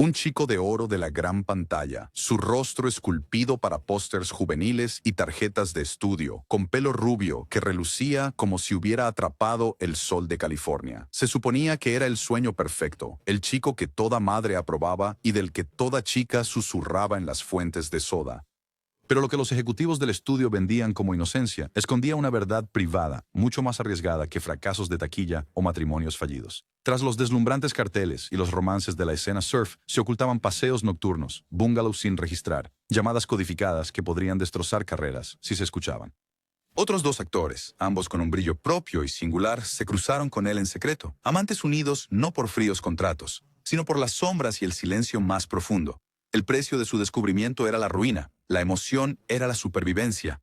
Un chico de oro de la gran pantalla, su rostro esculpido para pósters juveniles y tarjetas de estudio, con pelo rubio que relucía como si hubiera atrapado el sol de California. Se suponía que era el sueño perfecto, el chico que toda madre aprobaba y del que toda chica susurraba en las fuentes de soda. Pero lo que los ejecutivos del estudio vendían como inocencia escondía una verdad privada, mucho más arriesgada que fracasos de taquilla o matrimonios fallidos. Tras los deslumbrantes carteles y los romances de la escena surf, se ocultaban paseos nocturnos, bungalows sin registrar, llamadas codificadas que podrían destrozar carreras si se escuchaban. Otros dos actores, ambos con un brillo propio y singular, se cruzaron con él en secreto, amantes unidos no por fríos contratos, sino por las sombras y el silencio más profundo. El precio de su descubrimiento era la ruina, la emoción era la supervivencia.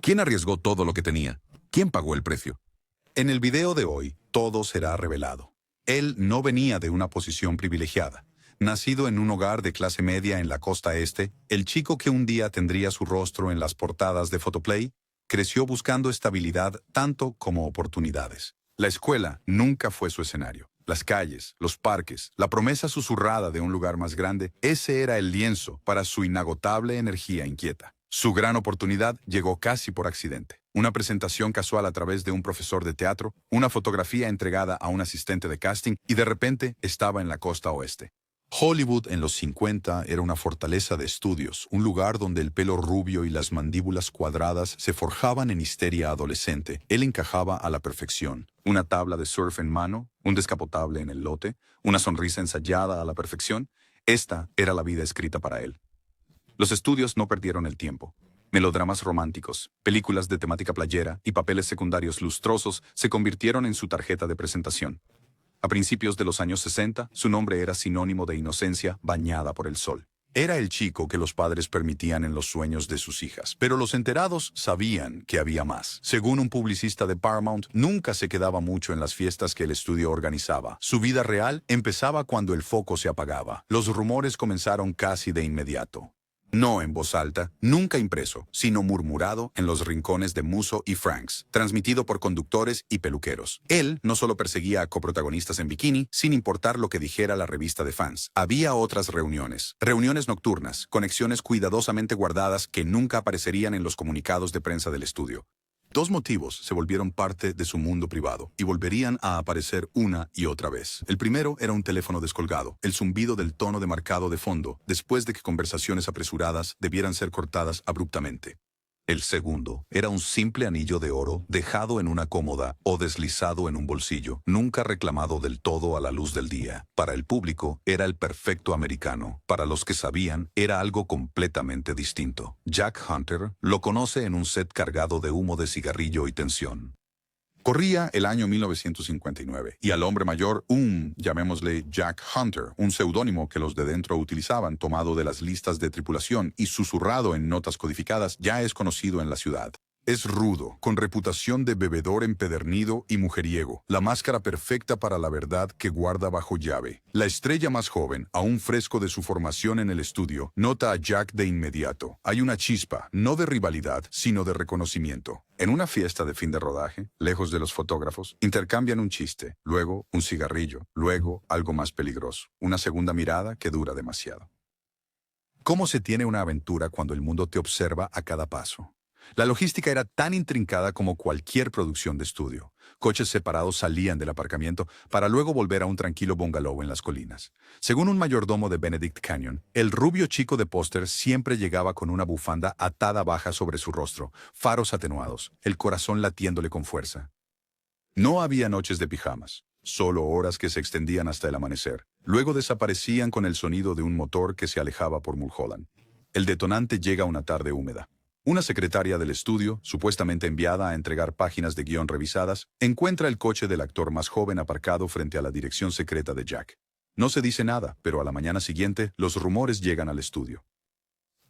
¿Quién arriesgó todo lo que tenía? ¿Quién pagó el precio? En el video de hoy, todo será revelado. Él no venía de una posición privilegiada. Nacido en un hogar de clase media en la costa este, el chico que un día tendría su rostro en las portadas de Photoplay, creció buscando estabilidad tanto como oportunidades. La escuela nunca fue su escenario. Las calles, los parques, la promesa susurrada de un lugar más grande, ese era el lienzo para su inagotable energía inquieta. Su gran oportunidad llegó casi por accidente. Una presentación casual a través de un profesor de teatro, una fotografía entregada a un asistente de casting y de repente estaba en la costa oeste. Hollywood en los 50 era una fortaleza de estudios, un lugar donde el pelo rubio y las mandíbulas cuadradas se forjaban en histeria adolescente. Él encajaba a la perfección. Una tabla de surf en mano, un descapotable en el lote, una sonrisa ensayada a la perfección. Esta era la vida escrita para él. Los estudios no perdieron el tiempo. Melodramas románticos, películas de temática playera y papeles secundarios lustrosos se convirtieron en su tarjeta de presentación. A principios de los años 60, su nombre era sinónimo de inocencia bañada por el sol. Era el chico que los padres permitían en los sueños de sus hijas, pero los enterados sabían que había más. Según un publicista de Paramount, nunca se quedaba mucho en las fiestas que el estudio organizaba. Su vida real empezaba cuando el foco se apagaba. Los rumores comenzaron casi de inmediato. No en voz alta, nunca impreso, sino murmurado en los rincones de Musso y Franks, transmitido por conductores y peluqueros. Él no solo perseguía a coprotagonistas en bikini, sin importar lo que dijera la revista de fans. Había otras reuniones nocturnas, conexiones cuidadosamente guardadas que nunca aparecerían en los comunicados de prensa del estudio. Dos motivos se volvieron parte de su mundo privado y volverían a aparecer una y otra vez. El primero era un teléfono descolgado, el zumbido del tono demarcado de fondo, después de que conversaciones apresuradas debieran ser cortadas abruptamente. El segundo era un simple anillo de oro dejado en una cómoda o deslizado en un bolsillo, nunca reclamado del todo a la luz del día. Para el público era el perfecto americano. Para los que sabían era algo completamente distinto. Jack Hunter lo conoce en un set cargado de humo de cigarrillo y tensión. Corría el año 1959 y al hombre mayor, llamémosle Jack Hunter, un seudónimo que los de dentro utilizaban, tomado de las listas de tripulación y susurrado en notas codificadas, ya es conocido en la ciudad. Es rudo, con reputación de bebedor empedernido y mujeriego, la máscara perfecta para la verdad que guarda bajo llave. La estrella más joven, aún fresco de su formación en el estudio, nota a Jack de inmediato. Hay una chispa, no de rivalidad, sino de reconocimiento. En una fiesta de fin de rodaje, lejos de los fotógrafos, intercambian un chiste, luego un cigarrillo, luego algo más peligroso, una segunda mirada que dura demasiado. ¿Cómo se tiene una aventura cuando el mundo te observa a cada paso? La logística era tan intrincada como cualquier producción de estudio. Coches separados salían del aparcamiento para luego volver a un tranquilo bungalow en las colinas. Según un mayordomo de Benedict Canyon, el rubio chico de póster siempre llegaba con una bufanda atada baja sobre su rostro, faros atenuados, el corazón latiéndole con fuerza. No había noches de pijamas, solo horas que se extendían hasta el amanecer. Luego desaparecían con el sonido de un motor que se alejaba por Mulholland. El detonante llega una tarde húmeda. Una secretaria del estudio, supuestamente enviada a entregar páginas de guión revisadas, encuentra el coche del actor más joven aparcado frente a la dirección secreta de Jack. No se dice nada, pero a la mañana siguiente, los rumores llegan al estudio.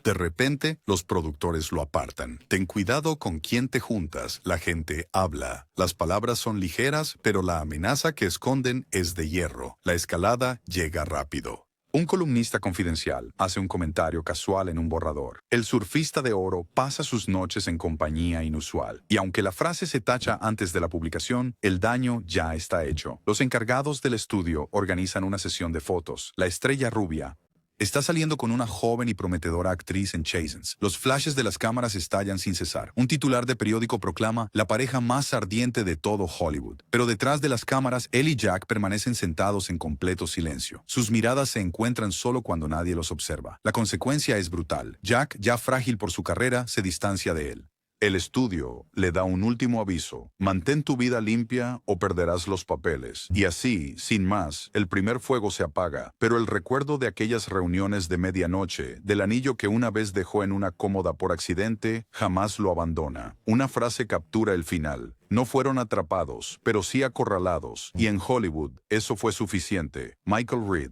De repente, los productores lo apartan. Ten cuidado con quién te juntas, la gente habla. Las palabras son ligeras, pero la amenaza que esconden es de hierro. La escalada llega rápido. Un columnista confidencial hace un comentario casual en un borrador. El surfista de oro pasa sus noches en compañía inusual. Y aunque la frase se tacha antes de la publicación, el daño ya está hecho. Los encargados del estudio organizan una sesión de fotos. La estrella rubia, Está saliendo con una joven y prometedora actriz en Chasens. Los flashes de las cámaras estallan sin cesar. Un titular de periódico proclama la pareja más ardiente de todo Hollywood. Pero detrás de las cámaras, él y Jack permanecen sentados en completo silencio. Sus miradas se encuentran solo cuando nadie los observa. La consecuencia es brutal. Jack, ya frágil por su carrera, se distancia de él. El estudio le da un último aviso. Mantén tu vida limpia o perderás los papeles. Y así, sin más, el primer fuego se apaga. Pero el recuerdo de aquellas reuniones de medianoche, del anillo que una vez dejó en una cómoda por accidente, jamás lo abandona. Una frase captura el final. No fueron atrapados, pero sí acorralados. Y en Hollywood, eso fue suficiente. Michael Reed.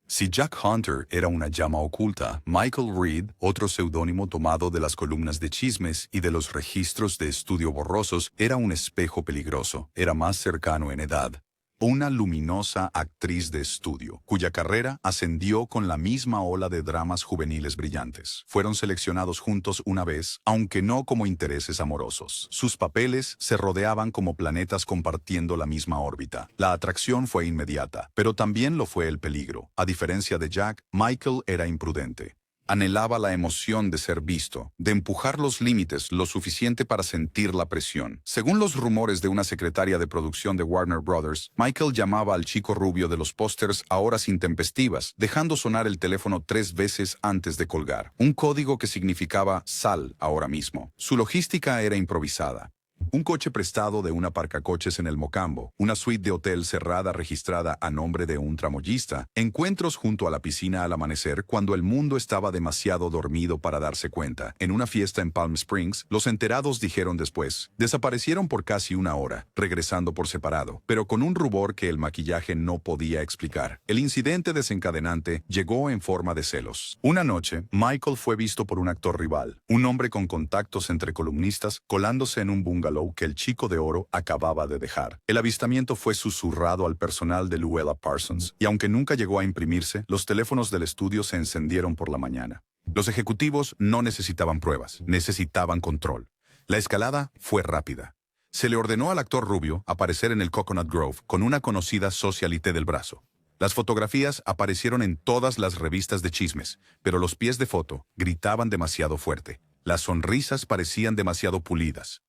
Si Jack Hunter era una llama oculta, Michael Reed, otro seudónimo tomado de las columnas de chismes y de los registros de estudio borrosos, era un espejo peligroso. Era más cercano en edad. Una luminosa actriz de estudio, cuya carrera ascendió con la misma ola de dramas juveniles brillantes. Fueron seleccionados juntos una vez, aunque no como intereses amorosos. Sus papeles se rodeaban como planetas compartiendo la misma órbita. La atracción fue inmediata, pero también lo fue el peligro. A diferencia de Jack, Michael era imprudente. Anhelaba la emoción de ser visto, de empujar los límites lo suficiente para sentir la presión. Según los rumores de una secretaria de producción de Warner Brothers, Michael llamaba al chico rubio de los pósters a horas intempestivas, dejando sonar el teléfono 3 veces antes de colgar. Un código que significaba "sal ahora mismo". Su logística era improvisada. Un coche prestado de un aparcacoches en el Mocambo, una suite de hotel cerrada registrada a nombre de un tramoyista, encuentros junto a la piscina al amanecer cuando el mundo estaba demasiado dormido para darse cuenta. En una fiesta en Palm Springs, los enterados dijeron después, desaparecieron por casi una hora, regresando por separado, pero con un rubor que el maquillaje no podía explicar. El incidente desencadenante llegó en forma de celos. Una noche, Michael fue visto por un actor rival, un hombre con contactos entre columnistas, colándose en un bungalow que el chico de oro acababa de dejar. El avistamiento fue susurrado al personal de Luella Parsons, y aunque nunca llegó a imprimirse, los teléfonos del estudio se encendieron por la mañana. Los ejecutivos no necesitaban pruebas, necesitaban control. La escalada fue rápida. Se le ordenó al actor rubio aparecer en el Coconut Grove con una conocida socialité del brazo. Las fotografías aparecieron en todas las revistas de chismes, pero los pies de foto gritaban demasiado fuerte. Las sonrisas parecían demasiado pulidas.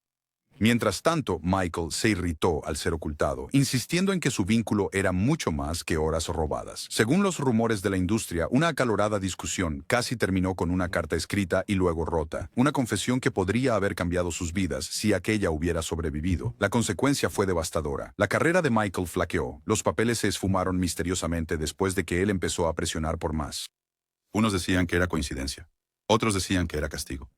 Mientras tanto, Michael se irritó al ser ocultado, insistiendo en que su vínculo era mucho más que horas robadas. Según los rumores de la industria, una acalorada discusión casi terminó con una carta escrita y luego rota, una confesión que podría haber cambiado sus vidas si aquella hubiera sobrevivido. La consecuencia fue devastadora. La carrera de Michael flaqueó, los papeles se esfumaron misteriosamente después de que él empezó a presionar por más. Unos decían que era coincidencia, otros decían que era castigo.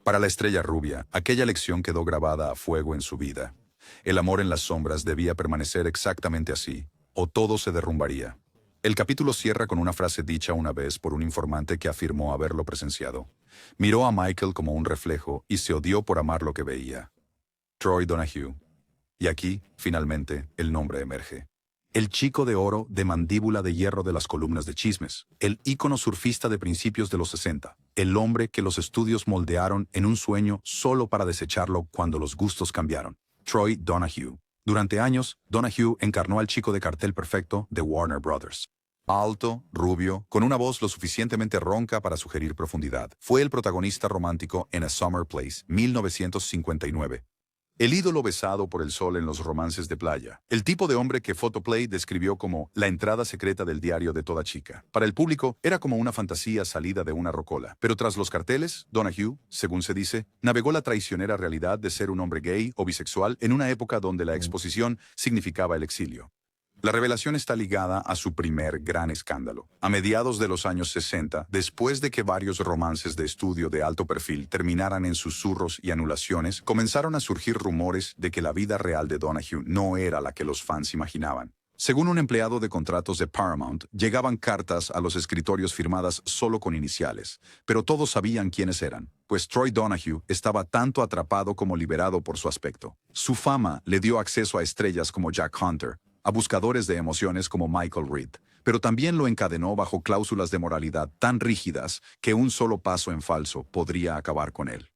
Para la estrella rubia, aquella lección quedó grabada a fuego en su vida. El amor en las sombras debía permanecer exactamente así, o todo se derrumbaría. El capítulo cierra con una frase dicha una vez por un informante que afirmó haberlo presenciado. Miró a Michael como un reflejo y se odió por amar lo que veía. Troy Donahue. Y aquí, finalmente, el nombre emerge. El chico de oro de mandíbula de hierro de las columnas de chismes. El ícono surfista de principios de los 60. El hombre que los estudios moldearon en un sueño solo para desecharlo cuando los gustos cambiaron. Troy Donahue. Durante años, Donahue encarnó al chico de cartel perfecto de Warner Brothers. Alto, rubio, con una voz lo suficientemente ronca para sugerir profundidad. Fue el protagonista romántico en A Summer Place, 1959. El ídolo besado por el sol en los romances de playa. El tipo de hombre que Photoplay describió como la entrada secreta del diario de toda chica. Para el público, era como una fantasía salida de una rocola. Pero tras los carteles, Donahue, según se dice, navegó la traicionera realidad de ser un hombre gay o bisexual en una época donde la exposición significaba el exilio. La revelación está ligada a su primer gran escándalo. A mediados de los años 60, después de que varios romances de estudio de alto perfil terminaran en susurros y anulaciones, comenzaron a surgir rumores de que la vida real de Donahue no era la que los fans imaginaban. Según un empleado de contratos de Paramount, llegaban cartas a los escritorios firmadas solo con iniciales, pero todos sabían quiénes eran, pues Troy Donahue estaba tanto atrapado como liberado por su aspecto. Su fama le dio acceso a estrellas como Jack Hunter, a buscadores de emociones como Michael Reed, pero también lo encadenó bajo cláusulas de moralidad tan rígidas que un solo paso en falso podría acabar con él.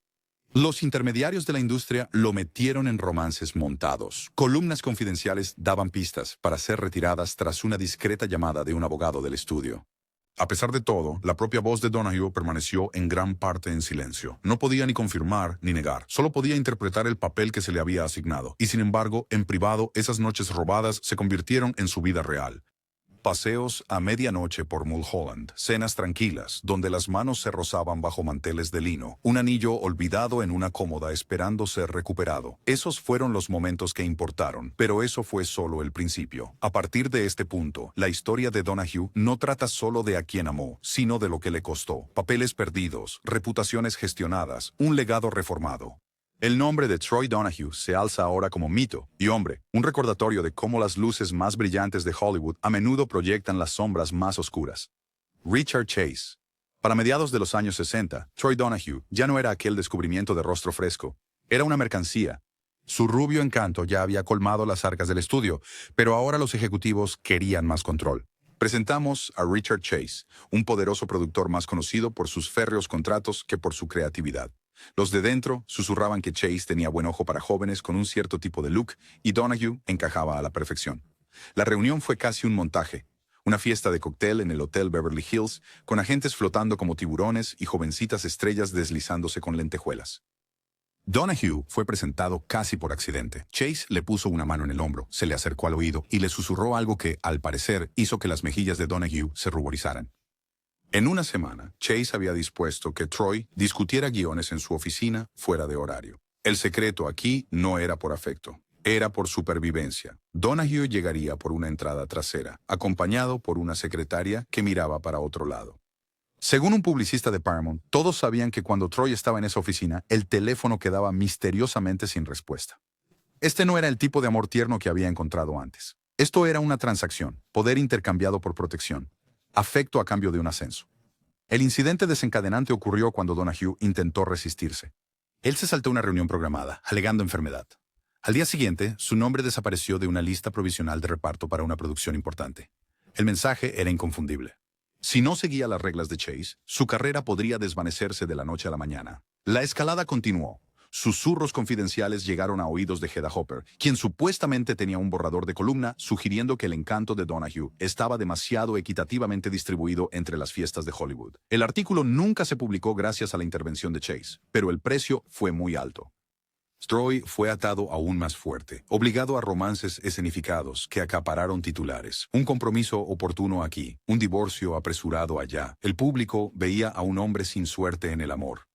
Los intermediarios de la industria lo metieron en romances montados. Columnas confidenciales daban pistas para ser retiradas tras una discreta llamada de un abogado del estudio. A pesar de todo, la propia voz de Donahue permaneció en gran parte en silencio. No podía ni confirmar ni negar, solo podía interpretar el papel que se le había asignado. Y sin embargo, en privado, esas noches robadas se convirtieron en su vida real. Paseos a medianoche por Mulholland, cenas tranquilas, donde las manos se rozaban bajo manteles de lino, un anillo olvidado en una cómoda esperando ser recuperado. Esos fueron los momentos que importaron, pero eso fue solo el principio. A partir de este punto, la historia de Donahue no trata solo de a quien amó, sino de lo que le costó. Papeles perdidos, reputaciones gestionadas, un legado reformado. El nombre de Troy Donahue se alza ahora como mito y hombre, un recordatorio de cómo las luces más brillantes de Hollywood a menudo proyectan las sombras más oscuras. Richard Chase. Para mediados de los años 60, Troy Donahue ya no era aquel descubrimiento de rostro fresco, era una mercancía. Su rubio encanto ya había colmado las arcas del estudio, pero ahora los ejecutivos querían más control. Presentamos a Richard Chase, un poderoso productor más conocido por sus férreos contratos que por su creatividad. Los de dentro susurraban que Chase tenía buen ojo para jóvenes con un cierto tipo de look y Donahue encajaba a la perfección. La reunión fue casi un montaje, una fiesta de cóctel en el Hotel Beverly Hills, con agentes flotando como tiburones y jovencitas estrellas deslizándose con lentejuelas. Donahue fue presentado casi por accidente. Chase le puso una mano en el hombro, se le acercó al oído y le susurró algo que, al parecer, hizo que las mejillas de Donahue se ruborizaran. En una semana, Chase había dispuesto que Troy discutiera guiones en su oficina fuera de horario. El secreto aquí no era por afecto, era por supervivencia. Donahue llegaría por una entrada trasera, acompañado por una secretaria que miraba para otro lado. Según un publicista de Paramount, todos sabían que cuando Troy estaba en esa oficina, el teléfono quedaba misteriosamente sin respuesta. Este no era el tipo de amor tierno que había encontrado antes. Esto era una transacción, poder intercambiado por protección. Afecto a cambio de un ascenso. El incidente desencadenante ocurrió cuando Donahue intentó resistirse. Él se saltó una reunión programada, alegando enfermedad. Al día siguiente, su nombre desapareció de una lista provisional de reparto para una producción importante. El mensaje era inconfundible. Si no seguía las reglas de Chase, su carrera podría desvanecerse de la noche a la mañana. La escalada continuó. Susurros confidenciales llegaron a oídos de Hedda Hopper, quien supuestamente tenía un borrador de columna sugiriendo que el encanto de Donahue estaba demasiado equitativamente distribuido entre las fiestas de Hollywood. El artículo nunca se publicó gracias a la intervención de Chase, pero el precio fue muy alto. Troy fue atado aún más fuerte, obligado a romances escenificados que acapararon titulares. Un compromiso oportuno aquí, un divorcio apresurado allá. El público veía a un hombre sin suerte en el amor.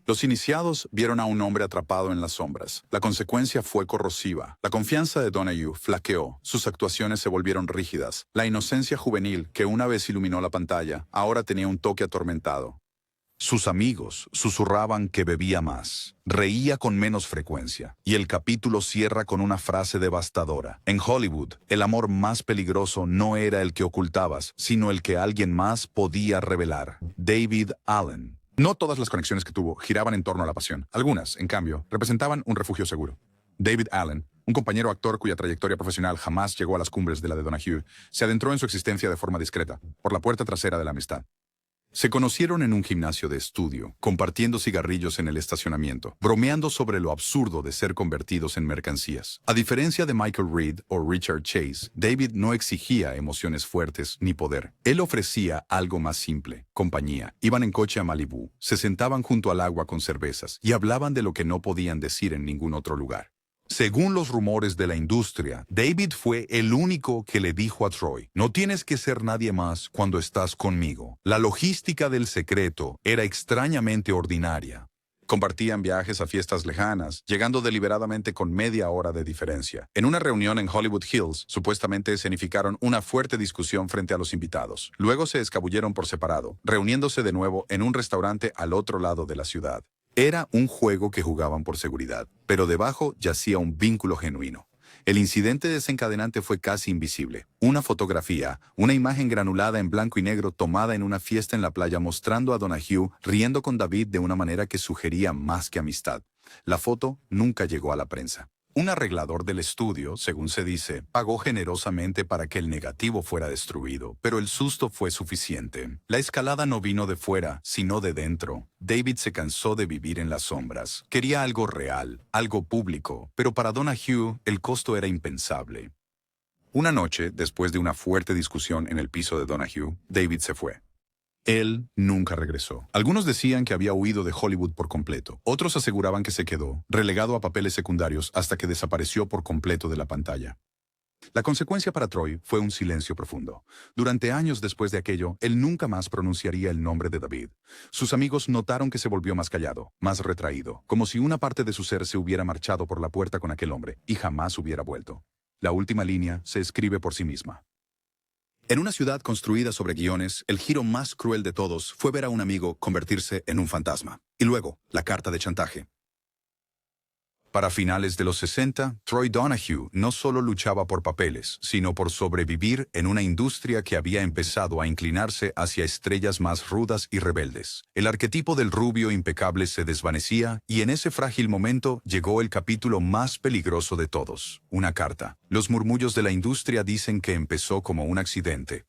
Los iniciados vieron a un hombre atrapado en las sombras. La consecuencia fue corrosiva. La confianza de Donahue flaqueó. Sus actuaciones se volvieron rígidas. La inocencia juvenil, que una vez iluminó la pantalla, ahora tenía un toque atormentado. Sus amigos susurraban que bebía más, reía con menos frecuencia, y el capítulo cierra con una frase devastadora. En Hollywood, el amor más peligroso no era el que ocultabas, sino el que alguien más podía revelar. David Allen. No todas las conexiones que tuvo giraban en torno a la pasión. Algunas, en cambio, representaban un refugio seguro. David Allen, un compañero actor cuya trayectoria profesional jamás llegó a las cumbres de la de Donahue, se adentró en su existencia de forma discreta, por la puerta trasera de la amistad. Se conocieron en un gimnasio de estudio, compartiendo cigarrillos en el estacionamiento, bromeando sobre lo absurdo de ser convertidos en mercancías. A diferencia de Michael Reed o Richard Chase, David no exigía emociones fuertes ni poder. Él ofrecía algo más simple, compañía. Iban en coche a Malibú, se sentaban junto al agua con cervezas y hablaban de lo que no podían decir en ningún otro lugar. Según los rumores de la industria, David fue el único que le dijo a Troy, no tienes que ser nadie más cuando estás conmigo. La logística del secreto era extrañamente ordinaria. Compartían viajes a fiestas lejanas, llegando deliberadamente con media hora de diferencia. En una reunión en Hollywood Hills, supuestamente escenificaron una fuerte discusión frente a los invitados. Luego se escabulleron por separado, reuniéndose de nuevo en un restaurante al otro lado de la ciudad. Era un juego que jugaban por seguridad, pero debajo yacía un vínculo genuino. El incidente desencadenante fue casi invisible. Una fotografía, una imagen granulada en blanco y negro tomada en una fiesta en la playa mostrando a Donahue riendo con David de una manera que sugería más que amistad. La foto nunca llegó a la prensa. Un arreglador del estudio, según se dice, pagó generosamente para que el negativo fuera destruido, pero el susto fue suficiente. La escalada no vino de fuera, sino de dentro. David se cansó de vivir en las sombras. Quería algo real, algo público, pero para Donahue el costo era impensable. Una noche, después de una fuerte discusión en el piso de Donahue, David se fue. Él nunca regresó. Algunos decían que había huido de Hollywood por completo. Otros aseguraban que se quedó, relegado a papeles secundarios hasta que desapareció por completo de la pantalla. La consecuencia para Troy fue un silencio profundo. Durante años después de aquello, él nunca más pronunciaría el nombre de David. Sus amigos notaron que se volvió más callado, más retraído, como si una parte de su ser se hubiera marchado por la puerta con aquel hombre y jamás hubiera vuelto. La última línea se escribe por sí misma. En una ciudad construida sobre guiones, el giro más cruel de todos fue ver a un amigo convertirse en un fantasma. Y luego, la carta de chantaje. Para finales de los 60, Troy Donahue no solo luchaba por papeles, sino por sobrevivir en una industria que había empezado a inclinarse hacia estrellas más rudas y rebeldes. El arquetipo del rubio impecable se desvanecía y en ese frágil momento llegó el capítulo más peligroso de todos, una carta. Los murmullos de la industria dicen que empezó como un accidente.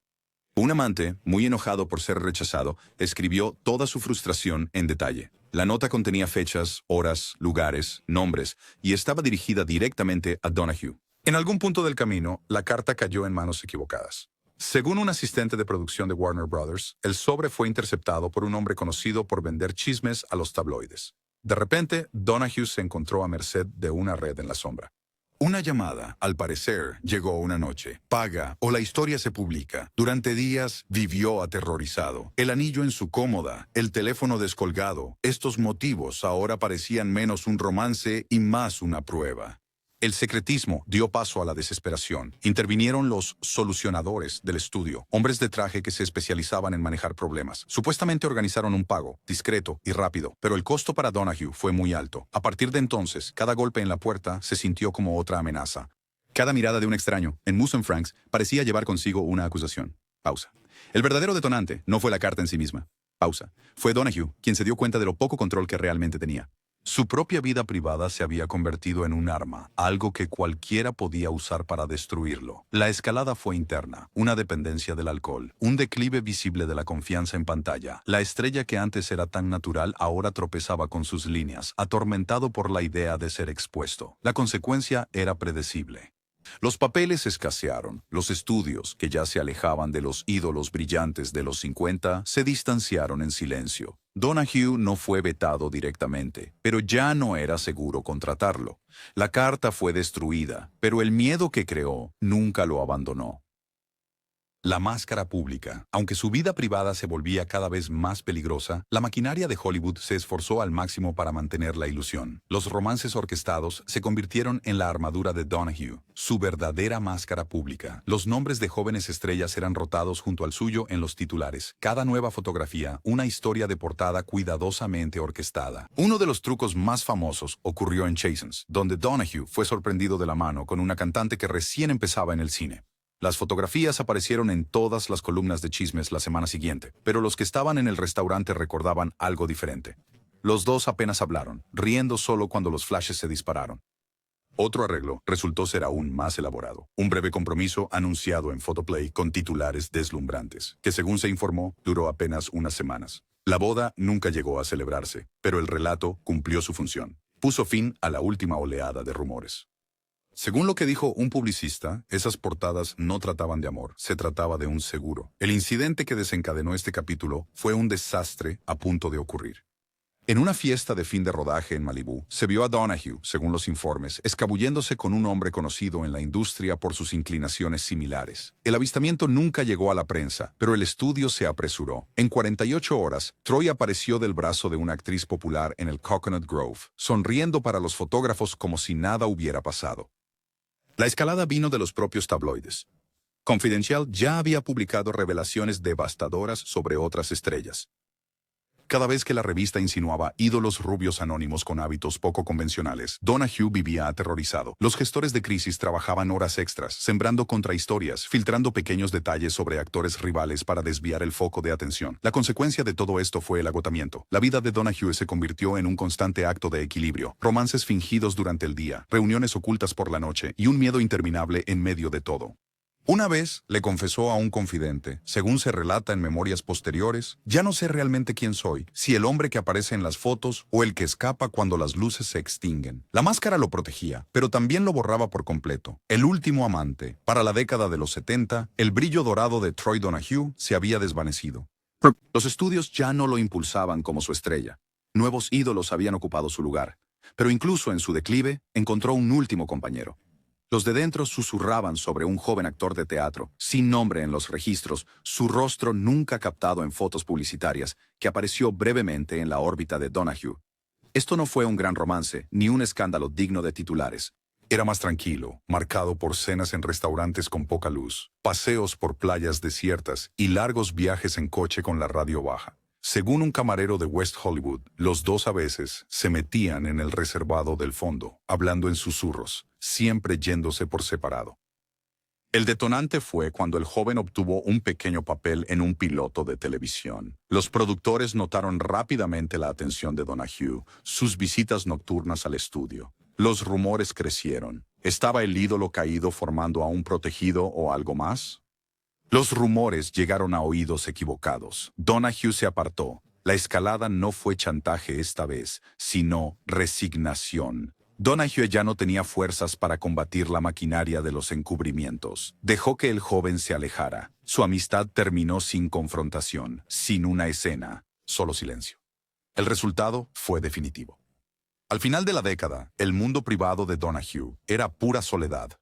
Un amante, muy enojado por ser rechazado, escribió toda su frustración en detalle. La nota contenía fechas, horas, lugares, nombres, y estaba dirigida directamente a Donahue. En algún punto del camino, la carta cayó en manos equivocadas. Según un asistente de producción de Warner Brothers, el sobre fue interceptado por un hombre conocido por vender chismes a los tabloides. De repente, Donahue se encontró a merced de una red en la sombra. Una llamada, al parecer, llegó una noche. Paga o la historia se publica. Durante días vivió aterrorizado. El anillo en su cómoda, el teléfono descolgado. Estos motivos ahora parecían menos un romance y más una prueba. El secretismo dio paso a la desesperación. Intervinieron los solucionadores del estudio, hombres de traje que se especializaban en manejar problemas. Supuestamente organizaron un pago, discreto y rápido, pero el costo para Donahue fue muy alto. A partir de entonces, cada golpe en la puerta se sintió como otra amenaza. Cada mirada de un extraño, en Moose & Franks, parecía llevar consigo una acusación. Pausa. El verdadero detonante no fue la carta en sí misma. Pausa. Fue Donahue quien se dio cuenta de lo poco control que realmente tenía. Su propia vida privada se había convertido en un arma, algo que cualquiera podía usar para destruirlo. La escalada fue interna, una dependencia del alcohol, un declive visible de la confianza en pantalla. La estrella que antes era tan natural ahora tropezaba con sus líneas, atormentado por la idea de ser expuesto. La consecuencia era predecible. Los papeles escasearon. Los estudios, que ya se alejaban de los ídolos brillantes de los 50, se distanciaron en silencio. Donahue no fue vetado directamente, pero ya no era seguro contratarlo. La carta fue destruida, pero el miedo que creó nunca lo abandonó. La máscara pública. Aunque su vida privada se volvía cada vez más peligrosa, la maquinaria de Hollywood se esforzó al máximo para mantener la ilusión. Los romances orquestados se convirtieron en la armadura de Donahue, su verdadera máscara pública. Los nombres de jóvenes estrellas eran rotados junto al suyo en los titulares. Cada nueva fotografía, una historia de portada cuidadosamente orquestada. Uno de los trucos más famosos ocurrió en Chasen's, donde Donahue fue sorprendido de la mano con una cantante que recién empezaba en el cine. Las fotografías aparecieron en todas las columnas de chismes la semana siguiente, pero los que estaban en el restaurante recordaban algo diferente. Los dos apenas hablaron, riendo solo cuando los flashes se dispararon. Otro arreglo resultó ser aún más elaborado. Un breve compromiso anunciado en Photoplay con titulares deslumbrantes, que según se informó, duró apenas unas semanas. La boda nunca llegó a celebrarse, pero el relato cumplió su función. Puso fin a la última oleada de rumores. Según lo que dijo un publicista, esas portadas no trataban de amor, se trataba de un seguro. El incidente que desencadenó este capítulo fue un desastre a punto de ocurrir. En una fiesta de fin de rodaje en Malibú, se vio a Donahue, según los informes, escabulléndose con un hombre conocido en la industria por sus inclinaciones similares. El avistamiento nunca llegó a la prensa, pero el estudio se apresuró. En 48 horas, Troy apareció del brazo de una actriz popular en el Coconut Grove, sonriendo para los fotógrafos como si nada hubiera pasado. La escalada vino de los propios tabloides. Confidential ya había publicado revelaciones devastadoras sobre otras estrellas. Cada vez que la revista insinuaba ídolos rubios anónimos con hábitos poco convencionales, Donahue vivía aterrorizado. Los gestores de crisis trabajaban horas extras, sembrando contrahistorias, filtrando pequeños detalles sobre actores rivales para desviar el foco de atención. La consecuencia de todo esto fue el agotamiento. La vida de Donahue se convirtió en un constante acto de equilibrio, romances fingidos durante el día, reuniones ocultas por la noche y un miedo interminable en medio de todo. Una vez le confesó a un confidente, según se relata en memorias posteriores, ya no sé realmente quién soy, si el hombre que aparece en las fotos o el que escapa cuando las luces se extinguen. La máscara lo protegía, pero también lo borraba por completo. El último amante. Para la década de los 70, el brillo dorado de Troy Donahue se había desvanecido. Los estudios ya no lo impulsaban como su estrella. Nuevos ídolos habían ocupado su lugar. Pero incluso en su declive, encontró un último compañero. Los de dentro susurraban sobre un joven actor de teatro, sin nombre en los registros, su rostro nunca captado en fotos publicitarias, que apareció brevemente en la órbita de Donahue. Esto no fue un gran romance, ni un escándalo digno de titulares. Era más tranquilo, marcado por cenas en restaurantes con poca luz, paseos por playas desiertas y largos viajes en coche con la radio baja. Según un camarero de West Hollywood, los dos a veces se metían en el reservado del fondo, hablando en susurros, siempre yéndose por separado. El detonante fue cuando el joven obtuvo un pequeño papel en un piloto de televisión. Los productores notaron rápidamente la atención de Donahue, sus visitas nocturnas al estudio. Los rumores crecieron. ¿Estaba el ídolo caído formando a un protegido o algo más? Los rumores llegaron a oídos equivocados. Donahue se apartó. La escalada no fue chantaje esta vez, sino resignación. Donahue ya no tenía fuerzas para combatir la maquinaria de los encubrimientos. Dejó que el joven se alejara. Su amistad terminó sin confrontación, sin una escena, solo silencio. El resultado fue definitivo. Al final de la década, el mundo privado de Donahue era pura soledad.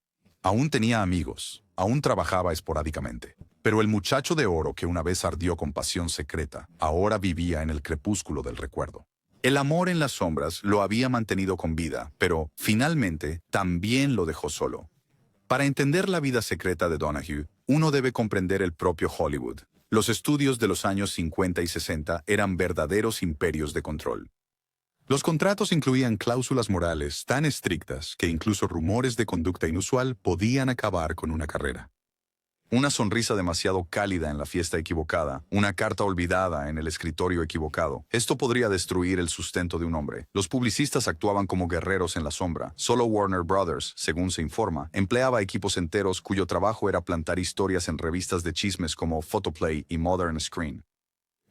Aún tenía amigos, aún trabajaba esporádicamente. Pero el muchacho de oro que una vez ardió con pasión secreta, ahora vivía en el crepúsculo del recuerdo. El amor en las sombras lo había mantenido con vida, pero, finalmente, también lo dejó solo. Para entender la vida secreta de Donahue, uno debe comprender el propio Hollywood. Los estudios de los años 50 y 60 eran verdaderos imperios de control. Los contratos incluían cláusulas morales tan estrictas que incluso rumores de conducta inusual podían acabar con una carrera. Una sonrisa demasiado cálida en la fiesta equivocada, una carta olvidada en el escritorio equivocado. Esto podría destruir el sustento de un hombre. Los publicistas actuaban como guerreros en la sombra. Solo Warner Brothers, según se informa, empleaba equipos enteros cuyo trabajo era plantar historias en revistas de chismes como Photoplay y Modern Screen.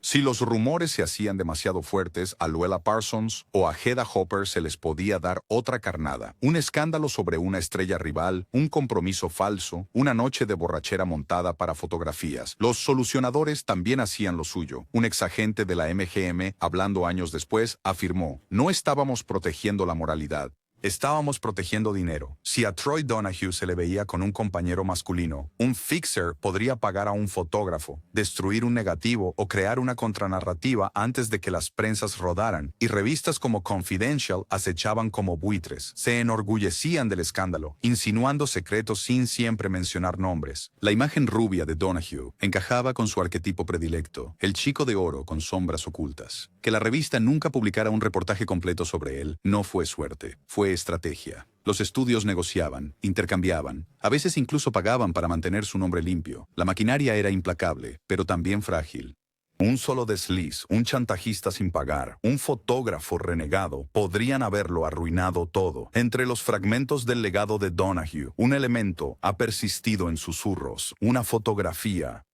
Si los rumores se hacían demasiado fuertes, a Luella Parsons o a Hedda Hopper se les podía dar otra carnada. Un escándalo sobre una estrella rival, un compromiso falso, una noche de borrachera montada para fotografías. Los solucionadores también hacían lo suyo. Un exagente de la MGM, hablando años después, afirmó: "No estábamos protegiendo la moralidad. Estábamos protegiendo dinero". Si a Troy Donahue se le veía con un compañero masculino, un fixer podría pagar a un fotógrafo, destruir un negativo o crear una contranarrativa antes de que las prensas rodaran, y revistas como Confidential acechaban como buitres. Se enorgullecían del escándalo, insinuando secretos sin siempre mencionar nombres. La imagen rubia de Donahue encajaba con su arquetipo predilecto, el chico de oro con sombras ocultas. Que la revista nunca publicara un reportaje completo sobre él no fue suerte, fue estrategia. Los estudios negociaban, intercambiaban, a veces incluso pagaban para mantener su nombre limpio. La maquinaria era implacable, pero también frágil. Un solo desliz, un chantajista sin pagar, un fotógrafo renegado, podrían haberlo arruinado todo. Entre los fragmentos del legado de Donahue, un elemento ha persistido en susurros, una fotografía.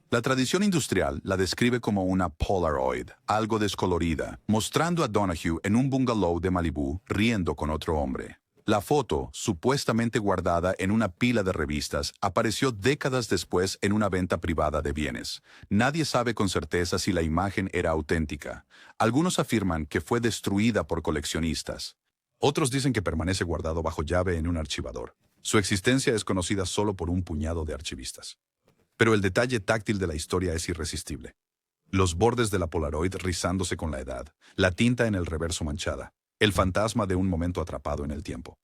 La tradición industrial la describe como una Polaroid, algo descolorida, mostrando a Donahue en un bungalow de Malibú riendo con otro hombre. La foto, supuestamente guardada en una pila de revistas, apareció décadas después en una venta privada de bienes. Nadie sabe con certeza si la imagen era auténtica. Algunos afirman que fue destruida por coleccionistas. Otros dicen que permanece guardado bajo llave en un archivador. Su existencia es conocida solo por un puñado de archivistas. Pero el detalle táctil de la historia es irresistible. Los bordes de la Polaroid rizándose con la edad, la tinta en el reverso manchada, el fantasma de un momento atrapado en el tiempo.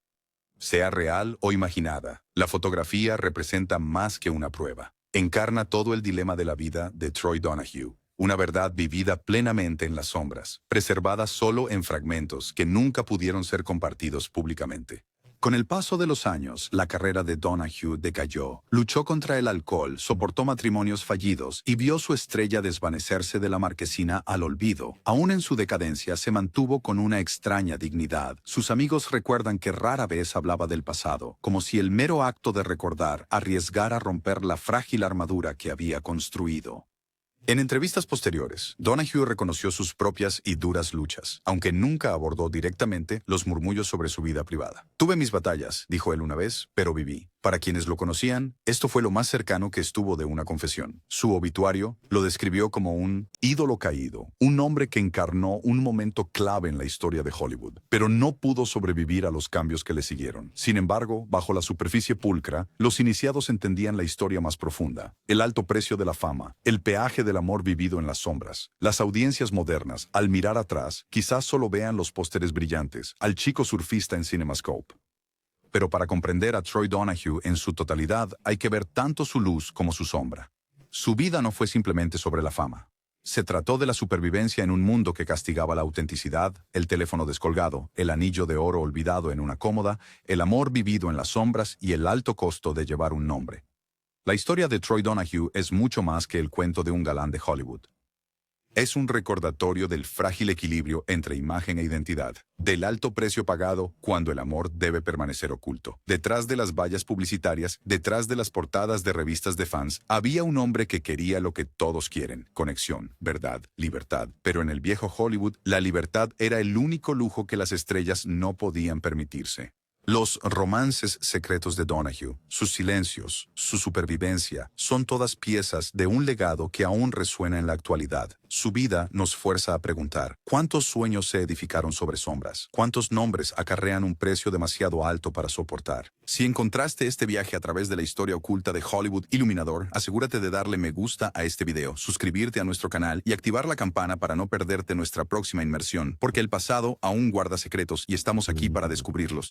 Sea real o imaginada, la fotografía representa más que una prueba. Encarna todo el dilema de la vida de Troy Donahue, una verdad vivida plenamente en las sombras, preservada solo en fragmentos que nunca pudieron ser compartidos públicamente. Con el paso de los años, la carrera de Donahue decayó. Luchó contra el alcohol, soportó matrimonios fallidos y vio su estrella desvanecerse de la marquesina al olvido. Aún en su decadencia, se mantuvo con una extraña dignidad. Sus amigos recuerdan que rara vez hablaba del pasado, como si el mero acto de recordar arriesgara romper la frágil armadura que había construido. En entrevistas posteriores, Donahue reconoció sus propias y duras luchas, aunque nunca abordó directamente los murmullos sobre su vida privada. "Tuve mis batallas", dijo él una vez, "pero viví". Para quienes lo conocían, esto fue lo más cercano que estuvo de una confesión. Su obituario lo describió como un ídolo caído, un hombre que encarnó un momento clave en la historia de Hollywood, pero no pudo sobrevivir a los cambios que le siguieron. Sin embargo, bajo la superficie pulcra, los iniciados entendían la historia más profunda, el alto precio de la fama, el peaje del amor vivido en las sombras. Las audiencias modernas, al mirar atrás, quizás solo vean los pósteres brillantes, al chico surfista en CinemaScope. Pero para comprender a Troy Donahue en su totalidad hay que ver tanto su luz como su sombra. Su vida no fue simplemente sobre la fama. Se trató de la supervivencia en un mundo que castigaba la autenticidad, el teléfono descolgado, el anillo de oro olvidado en una cómoda, el amor vivido en las sombras y el alto costo de llevar un nombre. La historia de Troy Donahue es mucho más que el cuento de un galán de Hollywood. Es un recordatorio del frágil equilibrio entre imagen e identidad, del alto precio pagado cuando el amor debe permanecer oculto. Detrás de las vallas publicitarias, detrás de las portadas de revistas de fans, había un hombre que quería lo que todos quieren: conexión, verdad, libertad. Pero en el viejo Hollywood, la libertad era el único lujo que las estrellas no podían permitirse. Los romances secretos de Donahue, sus silencios, su supervivencia, son todas piezas de un legado que aún resuena en la actualidad. Su vida nos fuerza a preguntar: ¿cuántos sueños se edificaron sobre sombras? ¿Cuántos nombres acarrean un precio demasiado alto para soportar? Si encontraste este viaje a través de la historia oculta de Hollywood Iluminador, asegúrate de darle me gusta a este video, suscribirte a nuestro canal y activar la campana para no perderte nuestra próxima inmersión, porque el pasado aún guarda secretos y estamos aquí para descubrirlos.